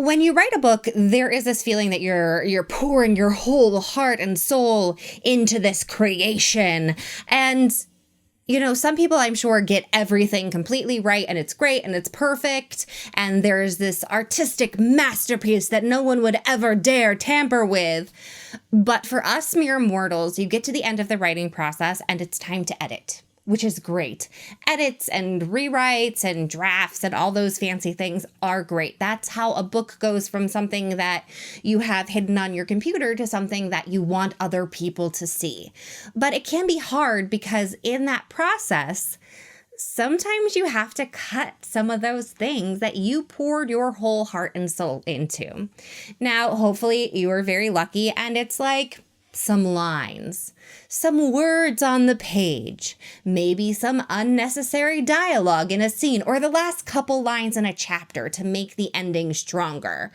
When you write a book, there is this feeling that you're pouring your whole heart and soul into this creation. And some people I'm sure get everything completely right and it's great and it's perfect. And there's this artistic masterpiece that no one would ever dare tamper with. But for us mere mortals, you get to the end of the writing process and it's time to edit, which is great. Edits and rewrites and drafts and all those fancy things are great. That's how a book goes from something that you have hidden on your computer to something that you want other people to see. But it can be hard because in that process, sometimes you have to cut some of those things that you poured your whole heart and soul into. Now, hopefully you are very lucky and it's like some lines, some words on the page, maybe some unnecessary dialogue in a scene, or the last couple lines in a chapter to make the ending stronger.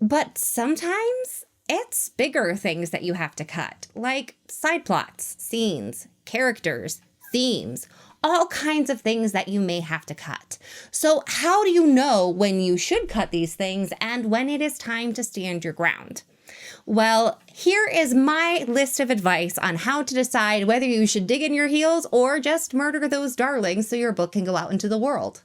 But sometimes it's bigger things that you have to cut, like side plots, scenes, characters, themes, all kinds of things that you may have to cut. So how do you know when you should cut these things and when it is time to stand your ground? Well, here is my list of advice on how to decide whether you should dig in your heels or just murder those darlings so your book can go out into the world.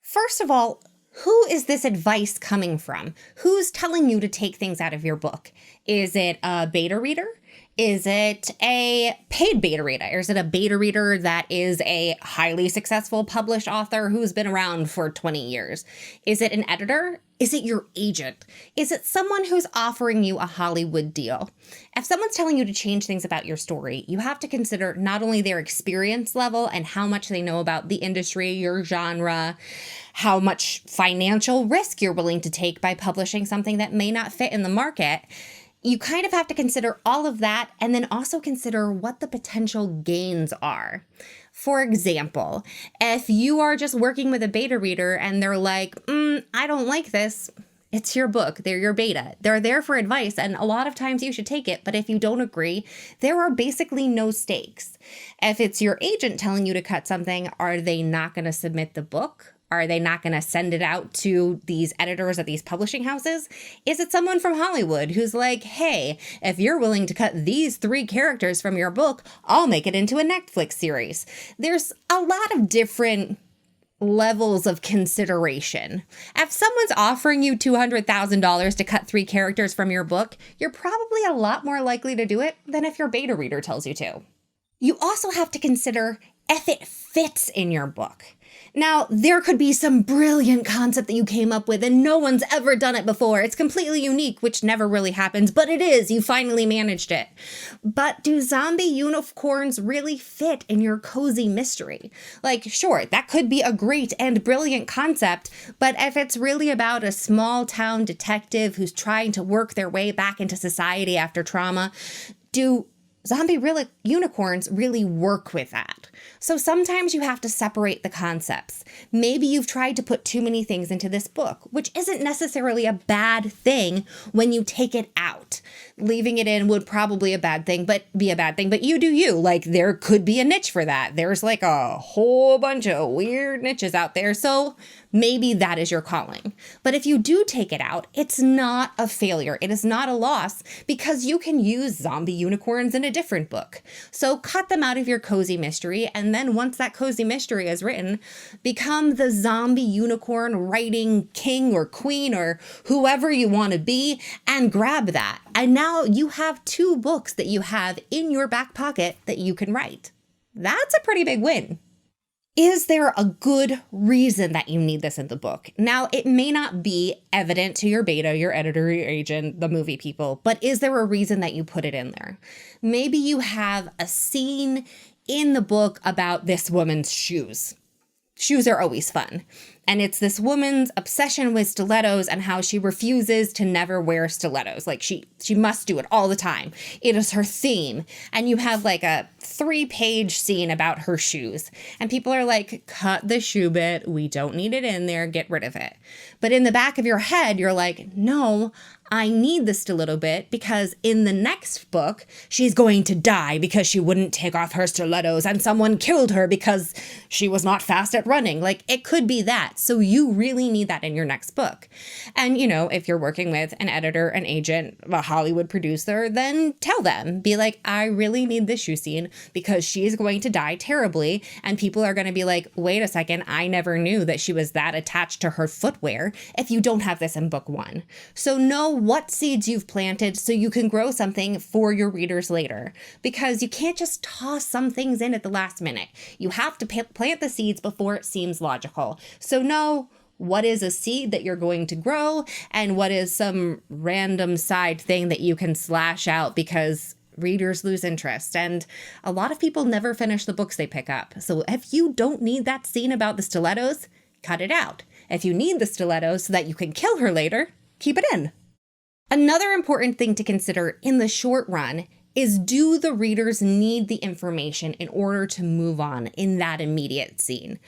First of all, who is this advice coming from? Who's telling you to take things out of your book? Is it a beta reader? Is it a paid beta reader? Or is it a beta reader that is a highly successful published author who's been around for 20 years? Is it an editor? Is it your agent? Is it someone who's offering you a Hollywood deal? If someone's telling you to change things about your story, you have to consider not only their experience level and how much they know about the industry, your genre, how much financial risk you're willing to take by publishing something that may not fit in the market. You kind of have to consider all of that and then also consider what the potential gains are. For example, if you are just working with a beta reader and they're like, I don't like this, it's your book, they're your beta. They're there for advice and a lot of times you should take it, but if you don't agree, there are basically no stakes. If it's your agent telling you to cut something, are they not going to submit the book? Are they not going to send it out to these editors at these publishing houses? Is it someone from Hollywood who's like, hey, if you're willing to cut these 3 characters from your book, I'll make it into a Netflix series? There's a lot of different levels of consideration. If someone's offering you $200,000 to cut 3 characters from your book, you're probably a lot more likely to do it than if your beta reader tells you to. You also have to consider if it fits in your book. Now, there could be some brilliant concept that you came up with and no one's ever done it before. It's completely unique, which never really happens, but it is. You finally managed it. But do zombie unicorns really fit in your cozy mystery? Like, sure, that could be a great and brilliant concept, but if it's really about a small town detective who's trying to work their way back into society after trauma, do zombie unicorns really work with that? So sometimes you have to separate the concepts. Maybe you've tried to put too many things into this book, which isn't necessarily a bad thing when you take it out. Leaving it in would probably be a bad thing, but you do you. Like, there could be a niche for that. There's like a whole bunch of weird niches out there. So maybe that is your calling. But if you do take it out, it's not a failure. It is not a loss because you can use zombie unicorns in a different book. So cut them out of your cozy mystery. And then once that cozy mystery is written, become the zombie unicorn writing king or queen or whoever you want to be and grab that. And now you have 2 books that you have in your back pocket that you can write. That's a pretty big win. Is there a good reason that you need this in the book? Now, it may not be evident to your beta, your editor, your agent, the movie people, but is there a reason that you put it in there? Maybe you have a scene in the book about this woman's shoes. Shoes are always fun. And it's this woman's obsession with stilettos and how she refuses to never wear stilettos. Like she must do it all the time. It is her theme. And you have like a 3-page scene about her shoes. And people are like, cut the shoe bit. We don't need it in there. Get rid of it. But in the back of your head, you're like, no, I need the stiletto bit because in the next book, she's going to die because she wouldn't take off her stilettos and someone killed her because she was not fast at running. Like, it could be that. that. So you really need that in your next book. And, you know, if you're working with an editor, an agent, a Hollywood producer, then tell them, be like, I really need this shoe scene because she's going to die terribly. And people are going to be like, wait a second, I never knew that she was that attached to her footwear if you don't have this in book one. So know what seeds you've planted so you can grow something for your readers later, because you can't just toss some things in at the last minute. You have to plant the seeds before it seems logical. So know what is a seed that you're going to grow and what is some random side thing that you can slash out because readers lose interest. And a lot of people never finish the books they pick up. So if you don't need that scene about the stilettos, cut it out. If you need the stilettos so that you can kill her later, keep it in. Another important thing to consider in the short run is, do the readers need the information in order to move on in that immediate scene?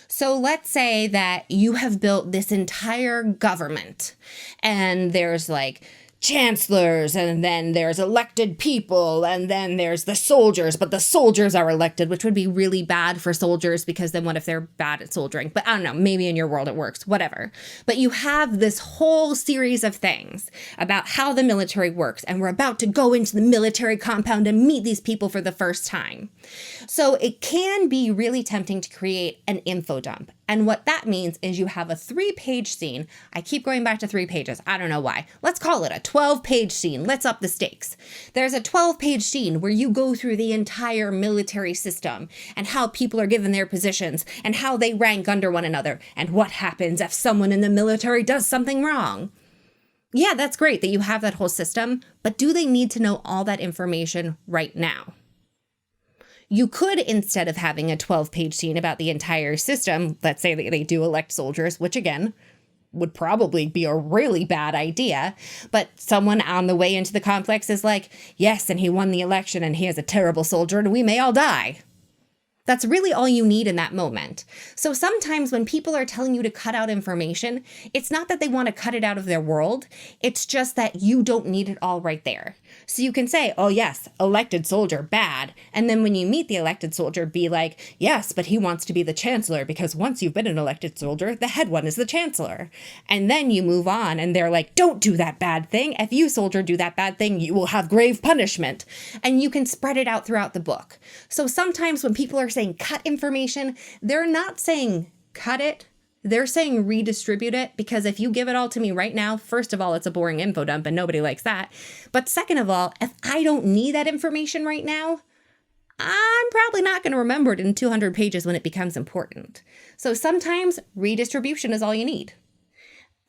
So let's say that you have built this entire government and there's like chancellors, and then there's elected people, and then there's the soldiers, but the soldiers are elected, which would be really bad for soldiers because then what if they're bad at soldiering? But I don't know, maybe in your world it works, whatever. But you have this whole series of things about how the military works, and we're about to go into the military compound and meet these people for the first time. So it can be really tempting to create an info dump. And what that means is you have a 3-page scene. I keep going back to 3 pages. I don't know why. Let's call it a 12-page scene. Let's up the stakes. There's a 12-page scene where you go through the entire military system and how people are given their positions and how they rank under one another and what happens if someone in the military does something wrong. Yeah, that's great that you have that whole system, but do they need to know all that information right now? You could, instead of having a 12-page scene about the entire system, let's say that they do elect soldiers, which again, would probably be a really bad idea, but someone on the way into the complex is like, yes, and he won the election and he is a terrible soldier and we may all die. That's really all you need in that moment. So sometimes when people are telling you to cut out information, it's not that they want to cut it out of their world. It's just that you don't need it all right there. So you can say, oh yes, elected soldier, bad. And then when you meet the elected soldier, be like, yes, but he wants to be the chancellor because once you've been an elected soldier, the head one is the chancellor. And then you move on and they're like, don't do that bad thing. If you, soldier, do that bad thing, you will have grave punishment. And you can spread it out throughout the book. So sometimes when people are saying cut information, they're not saying cut it. They're saying redistribute it, because if you give it all to me right now, first of all, it's a boring info dump and nobody likes that. But second of all, if I don't need that information right now, I'm probably not going to remember it in 200 pages when it becomes important. So sometimes redistribution is all you need.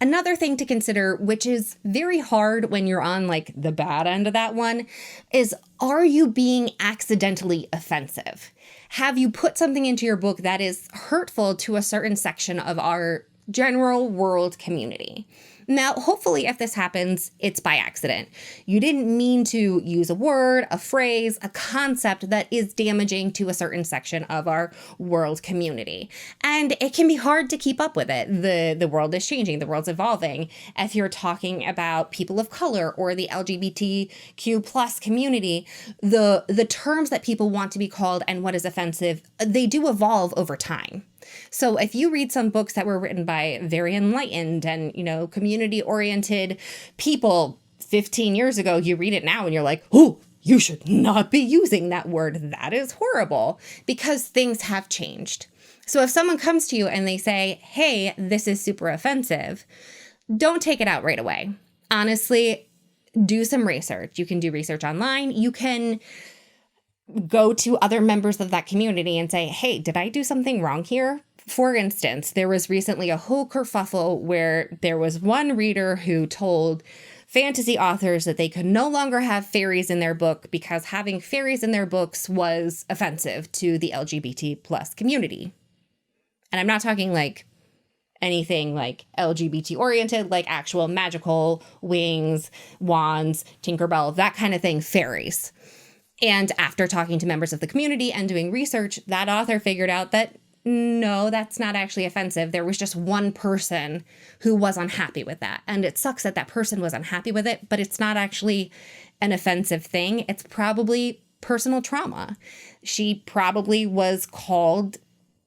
Another thing to consider, which is very hard when you're on like the bad end of that one, is, are you being accidentally offensive? Have you put something into your book that is hurtful to a certain section of our general world community? Now, hopefully, if this happens, it's by accident. You didn't mean to use a word, a phrase, a concept that is damaging to a certain section of our world community. And it can be hard to keep up with it. The world is changing. The world's evolving. If you're talking about people of color or the LGBTQ plus community, the terms that people want to be called and what is offensive, they do evolve over time. So if you read some books that were written by very enlightened and, community-oriented people 15 years ago, you read it now and you're like, oh, you should not be using that word. That is horrible, because things have changed. So if someone comes to you and they say, hey, this is super offensive, don't take it out right away. Honestly, do some research. You can do research online. You can go to other members of that community and say, hey, did I do something wrong here? For instance, there was recently a whole kerfuffle where there was one reader who told fantasy authors that they could no longer have fairies in their book because having fairies in their books was offensive to the LGBT plus community. And I'm not talking like anything like LGBT oriented, like actual magical wings, wands, Tinkerbell, that kind of thing, fairies. And after talking to members of the community and doing research, that author figured out that no, that's not actually offensive. There was just one person who was unhappy with that. And it sucks that that person was unhappy with it, but it's not actually an offensive thing. It's probably personal trauma. She probably was called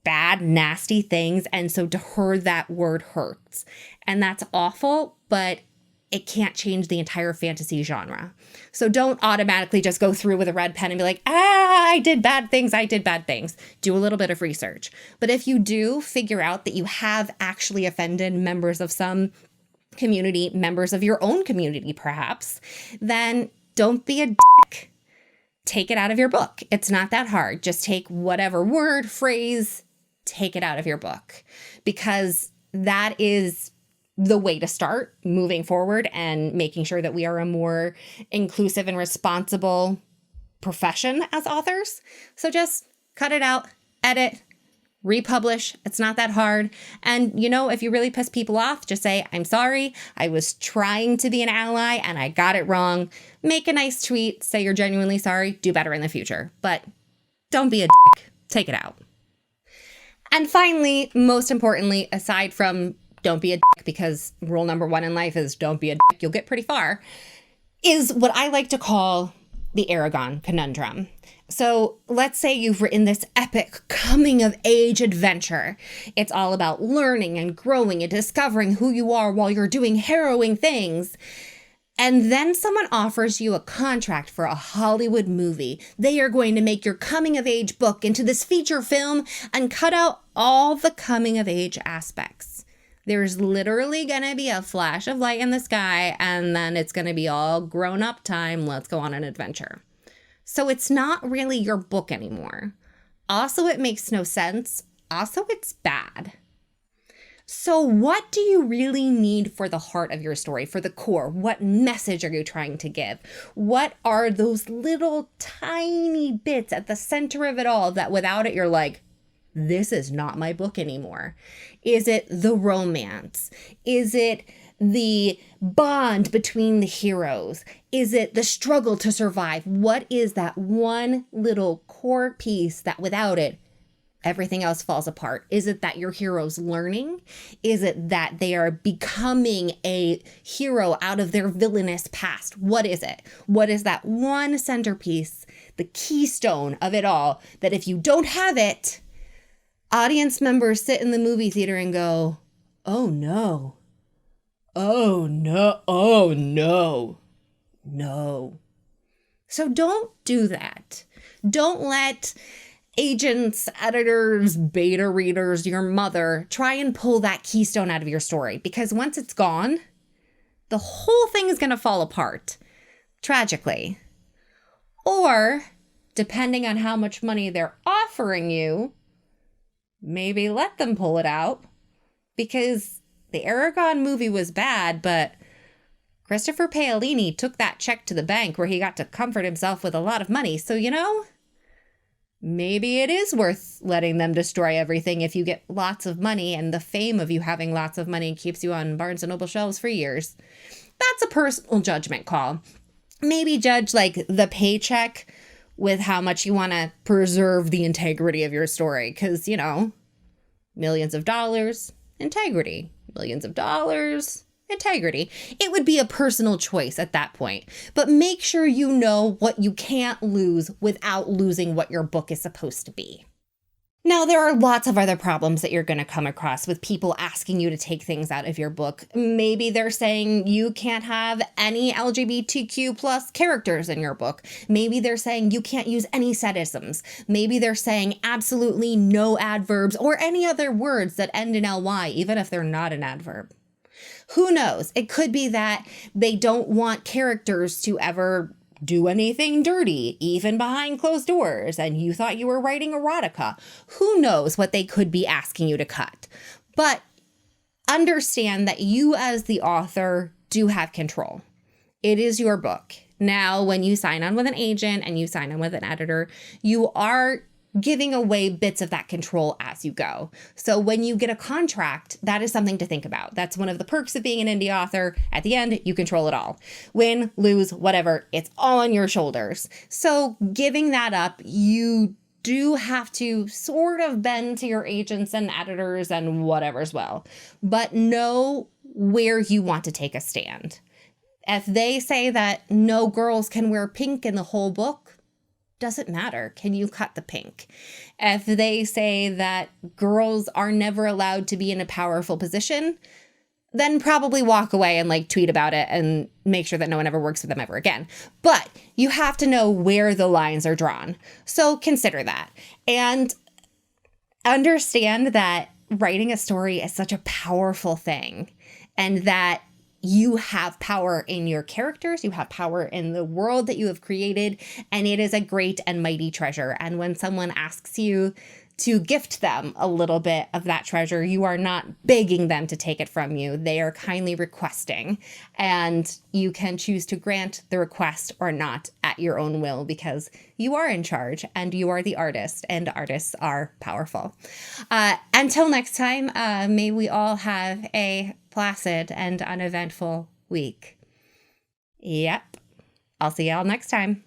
bad, nasty things. And so to her, that word hurts. And that's awful, but it can't change the entire fantasy genre. So don't automatically just go through with a red pen and be like, I did bad things. I did bad things. Do a little bit of research. But if you do figure out that you have actually offended members of some community, members of your own community, perhaps, then don't be a dick. Take it out of your book. It's not that hard. Just take whatever word, phrase, take it out of your book, because that is the way to start moving forward and making sure that we are a more inclusive and responsible profession as authors. So just cut it out, edit, republish. It's not that hard. And, you know, if you really piss people off, just say, I'm sorry. I was trying to be an ally and I got it wrong. Make a nice tweet. Say you're genuinely sorry. Do better in the future. But don't be a dick. Take it out. And finally, most importantly, aside from don't be a dick, because rule number one in life is don't be a dick, you'll get pretty far, is what I like to call the Aragon conundrum. So let's say you've written this epic coming of age adventure. It's all about learning and growing and discovering who you are while you're doing harrowing things. And then someone offers you a contract for a Hollywood movie. They are going to make your coming of age book into this feature film and cut out all the coming of age aspects. There's literally going to be a flash of light in the sky, and then it's going to be all grown up time. Let's go on an adventure. So it's not really your book anymore. Also, it makes no sense. Also, it's bad. So what do you really need for the heart of your story, for the core? What message are you trying to give? What are those little tiny bits at the center of it all that without it, you're like, this is not my book anymore? Is it the romance? Is it the bond between the heroes? Is it the struggle to survive? What is that one little core piece that without it, everything else falls apart? Is it that your hero's learning? Is it that they are becoming a hero out of their villainous past? What is it? What is that one centerpiece, the keystone of it all, that if you don't have it, audience members sit in the movie theater and go, oh no, oh no, oh no, no. So don't do that. Don't let agents, editors, beta readers, your mother try and pull that keystone out of your story, because once it's gone, the whole thing is going to fall apart, tragically. Or, depending on how much money they're offering you, maybe let them pull it out, because the Aragon movie was bad, but Christopher Paolini took that check to the bank where he got to comfort himself with a lot of money. So, you know, maybe it is worth letting them destroy everything if you get lots of money, and the fame of you having lots of money keeps you on Barnes & Noble shelves for years. That's a personal judgment call. Maybe judge like the paycheck with how much you want to preserve the integrity of your story. Because, you know, millions of dollars, integrity. Millions of dollars, integrity. It would be a personal choice at that point. But make sure you know what you can't lose without losing what your book is supposed to be. Now, there are lots of other problems that you're going to come across with people asking you to take things out of your book. Maybe they're saying you can't have any LGBTQ plus characters in your book. Maybe they're saying you can't use any sadisms. Maybe they're saying absolutely no adverbs or any other words that end in ly, even if they're not an adverb. Who knows? It could be that they don't want characters to ever do anything dirty, even behind closed doors, and you thought you were writing erotica. Who knows what they could be asking you to cut? But understand that you as the author do have control. It is your book. Now, when you sign on with an agent and you sign on with an editor, you are giving away bits of that control as you go. So when you get a contract, that is something to think about. That's one of the perks of being an indie author. At the end, you control it all. Win, lose, whatever, it's all on your shoulders. So giving that up, you do have to sort of bend to your agents and editors and whatever as well. But know where you want to take a stand. If they say that no girls can wear pink in the whole book, doesn't matter. Can you cut the pink? If they say that girls are never allowed to be in a powerful position, then probably walk away and like tweet about it and make sure that no one ever works with them ever again. But you have to know where the lines are drawn. So consider that. And understand that writing a story is such a powerful thing, and that you have power in your characters, you have power in the world that you have created, and it is a great and mighty treasure. And when someone asks you to gift them a little bit of that treasure, you are not begging them to take it from you. They are kindly requesting, and you can choose to grant the request or not at your own will, because you are in charge and you are the artist, and artists are powerful. Until next time, may we all have a placid and uneventful week. Yep. I'll see y'all next time.